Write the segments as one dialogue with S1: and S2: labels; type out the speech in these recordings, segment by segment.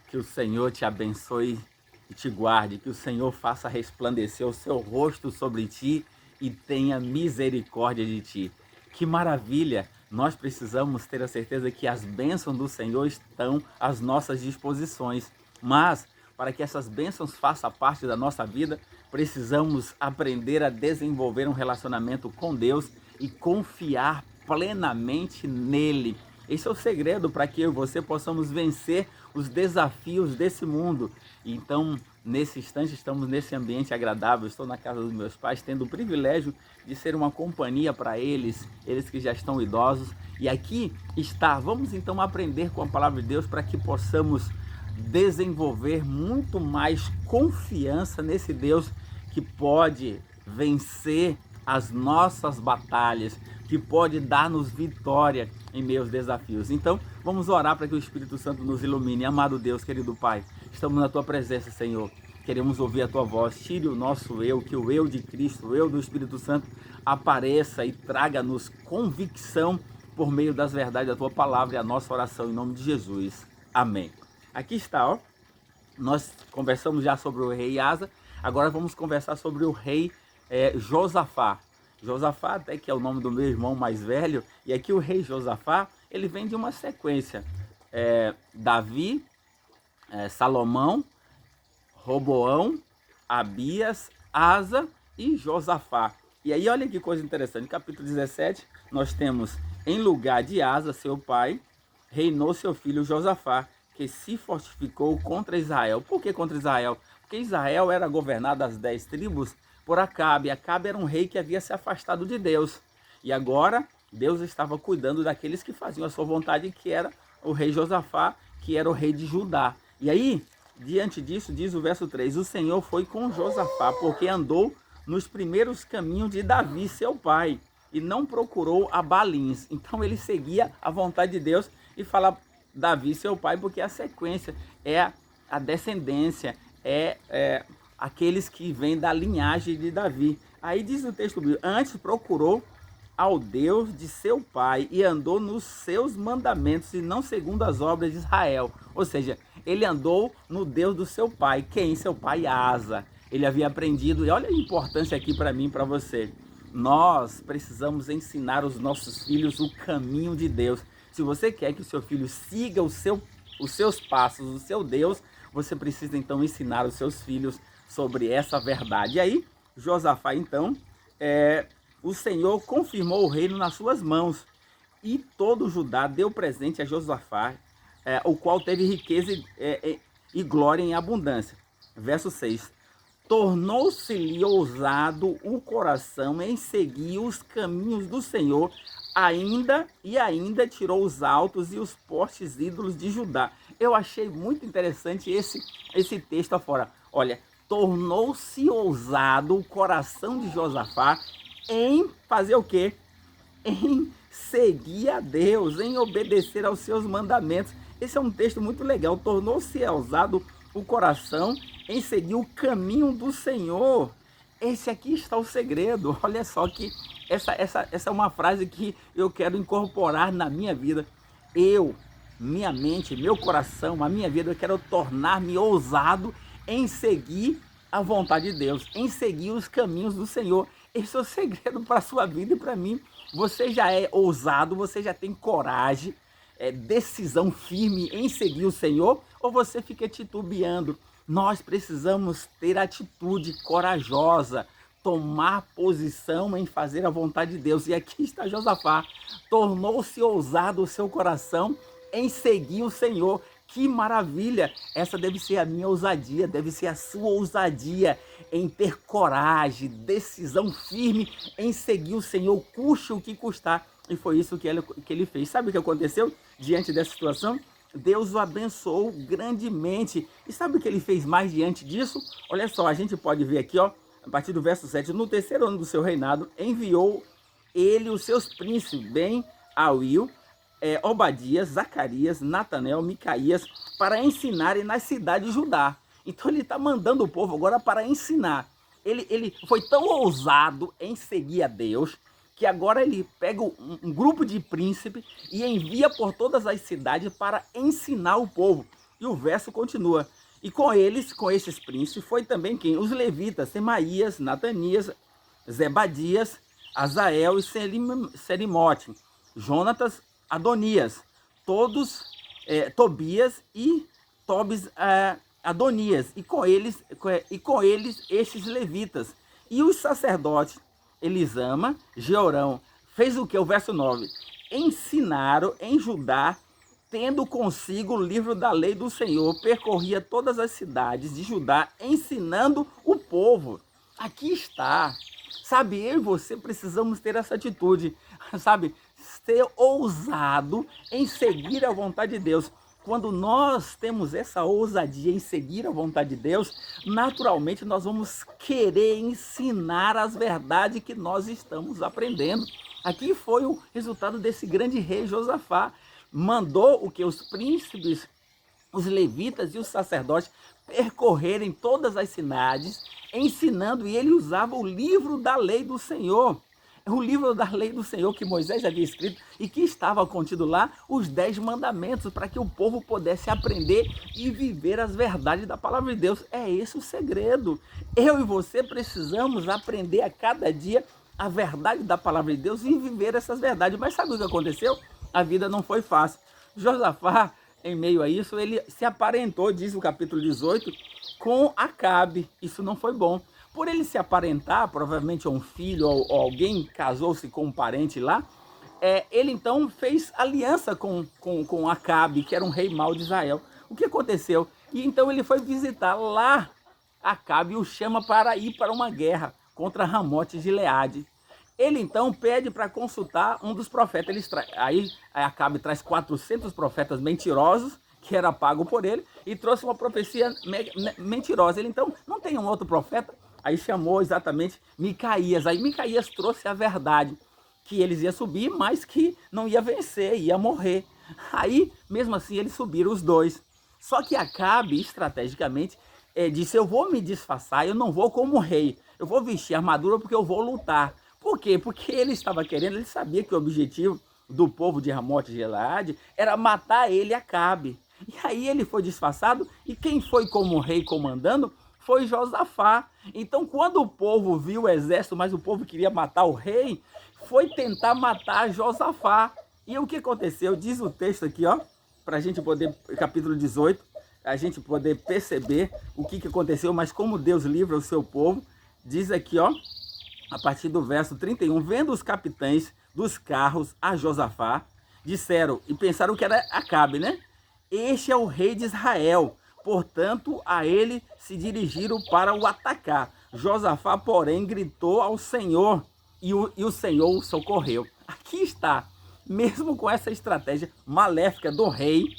S1: Que o Senhor te abençoe e te guarde, que o Senhor faça resplandecer o seu rosto sobre ti e tenha misericórdia de ti. Que maravilha! Nós precisamos ter a certeza que as bênçãos do Senhor estão às nossas disposições, mas para que essas bênçãos façam parte da nossa vida, precisamos aprender a desenvolver um relacionamento com Deus e confiar plenamente nele. Esse é o segredo para que eu e você possamos vencer os desafios desse mundo. Então, nesse instante, estamos nesse ambiente agradável. Estou na casa dos meus pais, tendo o privilégio de ser uma companhia para eles, eles que já estão idosos. E aqui está. Vamos então aprender com a palavra de Deus para que possamos desenvolver muito mais confiança nesse Deus que pode vencer as nossas batalhas, que pode dar-nos vitória em meio aos desafios. Então, vamos orar para que o Espírito Santo nos ilumine. Amado Deus, querido Pai, estamos na Tua presença, Senhor. Queremos ouvir a Tua voz. Tire o nosso eu, que o eu de Cristo, o eu do Espírito Santo, apareça e traga-nos convicção por meio das verdades da Tua palavra e a nossa oração em nome de Jesus. Amém. Aqui está, ó. Nós conversamos já sobre o rei Asa, agora vamos conversar sobre o rei Josafá. Josafá, até que é o nome do meu irmão mais velho, e aqui o rei Josafá, ele vem de uma sequência. Davi, Salomão, Roboão, Abias, Asa e Josafá. E aí olha que coisa interessante, no capítulo 17, nós temos, em lugar de Asa, seu pai, reinou seu filho Josafá, que se fortificou contra Israel. Por que contra Israel? Porque Israel era governado as 10 tribos por Acabe. Acabe era um rei que havia se afastado de Deus. E agora Deus estava cuidando daqueles que faziam a sua vontade, que era o rei Josafá, que era o rei de Judá. E aí, diante disso, diz o verso 3, o Senhor foi com Josafá, porque andou nos primeiros caminhos de Davi, seu pai, e não procurou a Baalins. Então ele seguia a vontade de Deus e falava, Davi, seu pai, porque a sequência é a descendência, aqueles que vêm da linhagem de Davi. Aí diz o texto bíblico, antes procurou ao Deus de seu pai e andou nos seus mandamentos e não segundo as obras de Israel. Ou seja, ele andou no Deus do seu pai. Quem? Seu pai Asa. Ele havia aprendido, e olha a importância aqui para mim e para você. Nós precisamos ensinar os nossos filhos o caminho de Deus. Se você quer que o seu filho siga os seus passos, o seu Deus, você precisa então ensinar os seus filhos sobre essa verdade. E aí, Josafá então, o Senhor confirmou o reino nas suas mãos. E todo Judá deu presente a Josafá, o qual teve riqueza e glória em abundância. Verso 6. Tornou-se-lhe ousado o coração em seguir os caminhos do Senhor, ainda tirou os altos e os postes ídolos de Judá. Eu achei muito interessante esse texto afora. Olha, tornou-se ousado o coração de Josafá em fazer o quê? Em seguir a Deus, em obedecer aos seus mandamentos. Esse é um texto muito legal. Tornou-se ousado o coração em seguir o caminho do Senhor. Esse aqui está o segredo. Olha só que essa é uma frase que eu quero incorporar na minha vida. Minha mente, meu coração, a minha vida, eu quero tornar-me ousado em seguir a vontade de Deus, em seguir os caminhos do Senhor. Esse é o segredo para a sua vida e para mim. Você já é ousado, você já tem coragem, decisão firme em seguir o Senhor, ou você fica titubeando? Nós precisamos ter atitude corajosa, tomar posição em fazer a vontade de Deus. E aqui está Josafá, tornou-se ousado o seu coração em seguir o Senhor. Que maravilha! Essa deve ser a minha ousadia, deve ser a sua ousadia em ter coragem, decisão firme em seguir o Senhor, custe o que custar. E foi isso que ele fez. Sabe o que aconteceu diante dessa situação? Deus o abençoou grandemente. E sabe o que ele fez mais diante disso? Olha só, a gente pode ver aqui, ó, a partir do verso 7. No terceiro ano do seu reinado, enviou ele os seus príncipes, bem Auil, Obadias, Zacarias, Natanel, Micaías, para ensinarem nas cidades de Judá. Então ele está mandando o povo agora para ensinar. Ele foi tão ousado em seguir a Deus, que agora ele pega um grupo de príncipes e envia por todas as cidades para ensinar o povo. E o verso continua. E com eles, com esses príncipes, foi também quem? Os levitas, Semaías, Natanias, Zebadias, Azael e Serimote, Jonatas, Adonias, todos, Tobias e Tobis, Adonias, e com eles estes levitas. E os sacerdotes, Elisama, Jeorão, fez o que? O verso 9. Ensinaram em Judá, tendo consigo o livro da lei do Senhor, percorria todas as cidades de Judá, ensinando o povo. Aqui está. Sabe, eu e você precisamos ter essa atitude, sabe, ser ousado em seguir a vontade de Deus. Quando nós temos essa ousadia em seguir a vontade de Deus, naturalmente nós vamos querer ensinar as verdades que nós estamos aprendendo. Aqui foi o resultado desse grande rei Josafá. Mandou o que? Os príncipes, os levitas e os sacerdotes percorrerem todas as cidades, ensinando, e ele usava o livro da lei do Senhor. O livro da lei do Senhor que Moisés havia escrito e que estava contido lá os 10 mandamentos para que o povo pudesse aprender e viver as verdades da palavra de Deus. É esse o segredo. Eu e você precisamos aprender a cada dia a verdade da palavra de Deus e viver essas verdades. Mas sabe o que aconteceu? A vida não foi fácil. Josafá, em meio a isso, ele se aparentou, diz o capítulo 18, com Acabe. Isso não foi bom. Por ele se aparentar, provavelmente um filho ou alguém casou-se com um parente lá, ele então fez aliança com Acabe, que era um rei mau de Israel. O que aconteceu? E então ele foi visitar lá Acabe e o chama para ir para uma guerra contra Ramote de Gileade. Ele então pede para consultar um dos profetas. Aí Acabe traz 400 profetas mentirosos, que era pago por ele, e trouxe uma profecia mentirosa. Ele então, não tem um outro profeta? Aí chamou exatamente Micaías. Aí Micaías trouxe a verdade, que eles iam subir, mas que não ia vencer, ia morrer. Aí, mesmo assim, eles subiram os dois. Só que Acabe, estrategicamente, disse, eu vou me disfarçar, eu não vou como rei. Eu vou vestir armadura porque eu vou lutar. Por quê? Porque ele estava querendo, ele sabia que o objetivo do povo de Ramote de Gileade era matar ele, Acabe. E aí ele foi disfarçado, e quem foi como rei comandando foi Josafá. Então, quando o povo viu o exército, mas o povo queria matar o rei, foi tentar matar Josafá. E o que aconteceu? Diz o texto aqui, ó, para a gente poder, capítulo 18, a gente poder perceber o que aconteceu, mas como Deus livra o seu povo. Diz aqui, ó, a partir do verso 31, vendo os capitães dos carros a Josafá, disseram, e pensaram que era Acabe, né? Este é o rei de Israel. Portanto, a ele se dirigiram para o atacar. Josafá, porém, gritou ao Senhor e o Senhor o socorreu. Aqui está, mesmo com essa estratégia maléfica do rei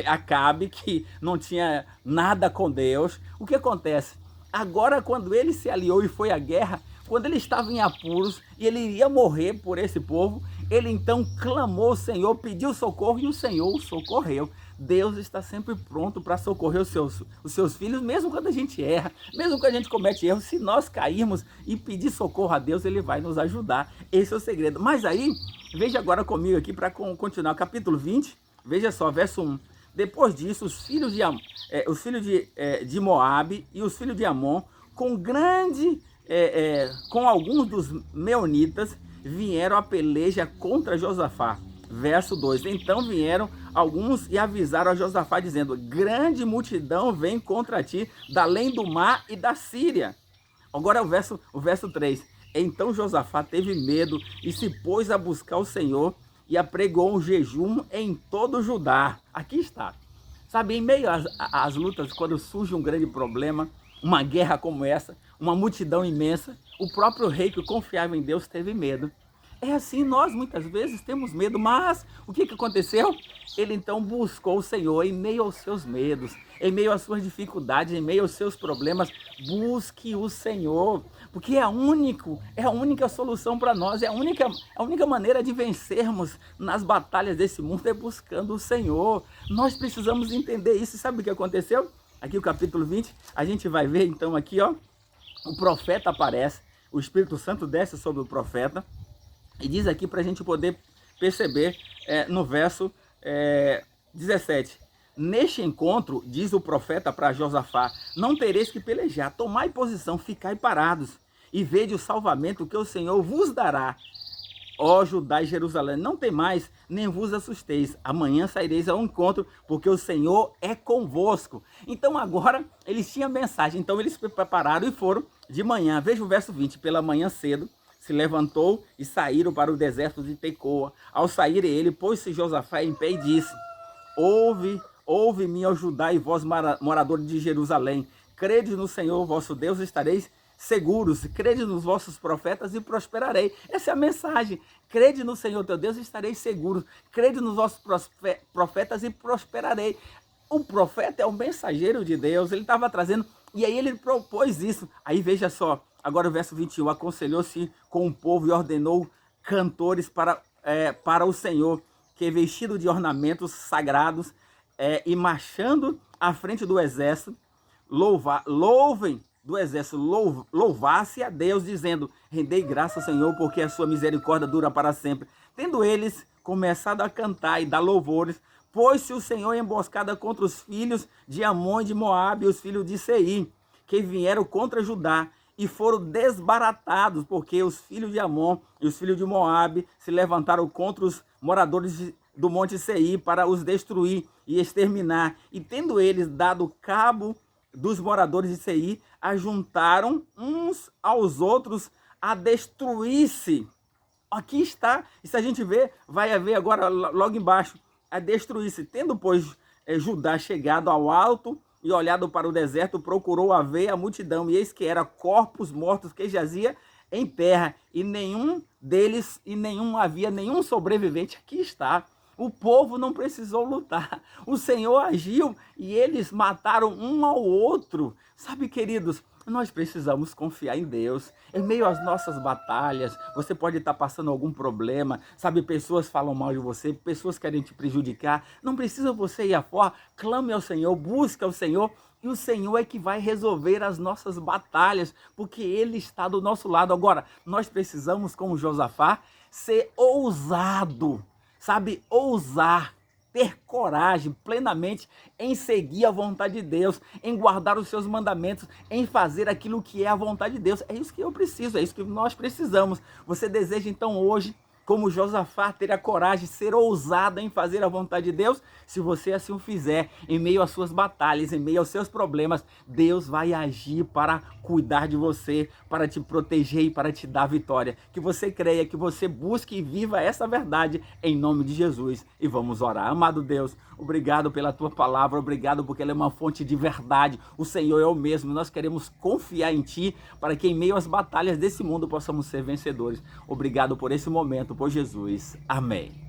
S1: Acabe, que não tinha nada com Deus, o que acontece? Agora, quando ele se aliou e foi à guerra, quando ele estava em apuros e ele iria morrer por esse povo, ele então clamou ao Senhor, pediu socorro e o Senhor o socorreu. Deus está sempre pronto para socorrer os seus filhos, mesmo quando a gente erra, mesmo quando a gente comete erros. Se nós cairmos e pedir socorro a Deus, Ele vai nos ajudar. Esse é o segredo. Mas aí, veja agora comigo aqui para continuar, capítulo 20, veja só, verso 1. Depois disso, os filhos de Moabe e os filhos de Amon, com alguns dos meunitas, vieram a peleja contra Josafá. Verso 2, então vieram alguns e avisaram a Josafá, dizendo, grande multidão vem contra ti, da além do mar e da Síria. Agora o verso 3, então Josafá teve medo e se pôs a buscar o Senhor e apregou um jejum em todo Judá. Aqui está. Sabe, em meio às lutas, quando surge um grande problema, uma guerra como essa, uma multidão imensa, o próprio rei que confiava em Deus teve medo. É assim, nós muitas vezes temos medo, mas o que aconteceu? Ele então buscou o Senhor em meio aos seus medos, em meio às suas dificuldades, em meio aos seus problemas. Busque o Senhor, porque é a única solução para nós, é a única maneira de vencermos nas batalhas desse mundo é buscando o Senhor. Nós precisamos entender isso. Sabe o que aconteceu? Aqui o capítulo 20, a gente vai ver então aqui, ó, o profeta aparece, o Espírito Santo desce sobre o profeta, e diz aqui para a gente poder perceber no verso 17. Neste encontro, diz o profeta para Josafá, não tereis que pelejar, tomai posição, ficai parados, e vede o salvamento que o Senhor vos dará. Ó Judá e Jerusalém, não temais, nem vos assusteis. Amanhã saireis ao encontro, porque o Senhor é convosco. Então agora eles tinham mensagem. Então eles se prepararam e foram de manhã. Veja o verso 20. Pela manhã cedo se levantou e saíram para o deserto de Tecoa. Ao sair ele, pôs-se Josafá em pé e disse: Ouve-me, ó Judá e vós moradores de Jerusalém. Credes no Senhor vosso Deus, estareis seguros. Crede nos vossos profetas e prosperarei. Essa é a mensagem. Crede no Senhor teu Deus e estareis seguros. Crede nos vossos profetas e prosperarei. O profeta é o mensageiro de Deus. Ele estava trazendo, e aí ele propôs isso. Aí veja só, agora o verso 21. Aconselhou-se com o povo e ordenou cantores para o Senhor, que vestido de ornamentos sagrados e marchando à frente do exército, louvem do exército, louvasse a Deus, dizendo: rendei graça ao Senhor, porque a sua misericórdia dura para sempre. Tendo eles começado a cantar e dar louvores, pôs-se o Senhor em emboscada contra os filhos de Amon e de Moabe, e os filhos de Seir, que vieram contra Judá, e foram desbaratados, porque os filhos de Amon e os filhos de Moabe se levantaram contra os moradores do monte Seir para os destruir e exterminar. E tendo eles dado cabo dos moradores de Seir, ajuntaram uns aos outros a destruir-se. Aqui está, e se a gente ver, vai haver agora logo embaixo, a destruir-se. Tendo, pois, Judá chegado ao alto e olhado para o deserto, procurou haver a multidão, e eis que era corpos mortos que jazia em terra, e não havia nenhum sobrevivente. Aqui está. O povo não precisou lutar. O Senhor agiu e eles mataram um ao outro. Sabe, queridos, nós precisamos confiar em Deus. Em meio às nossas batalhas, você pode estar passando algum problema. Sabe, pessoas falam mal de você, pessoas querem te prejudicar. Não precisa você ir afora. Clame ao Senhor, busque ao Senhor. E o Senhor é que vai resolver as nossas batalhas, porque Ele está do nosso lado. Agora, nós precisamos, como Josafá, ser ousado. Sabe, ousar, ter coragem plenamente em seguir a vontade de Deus, em guardar os seus mandamentos, em fazer aquilo que é a vontade de Deus. É isso que eu preciso, é isso que nós precisamos. Você deseja então hoje, como Josafá, ter a coragem de ser ousado em fazer a vontade de Deus? Se você assim o fizer, em meio às suas batalhas, em meio aos seus problemas, Deus vai agir para cuidar de você, para te proteger e para te dar vitória. Que você creia, que você busque e viva essa verdade em nome de Jesus. E vamos orar. Amado Deus, obrigado pela tua palavra, obrigado porque ela é uma fonte de verdade. O Senhor é o mesmo. Nós queremos confiar em ti para que em meio às batalhas desse mundo possamos ser vencedores. Obrigado por esse momento, por Jesus. Amém.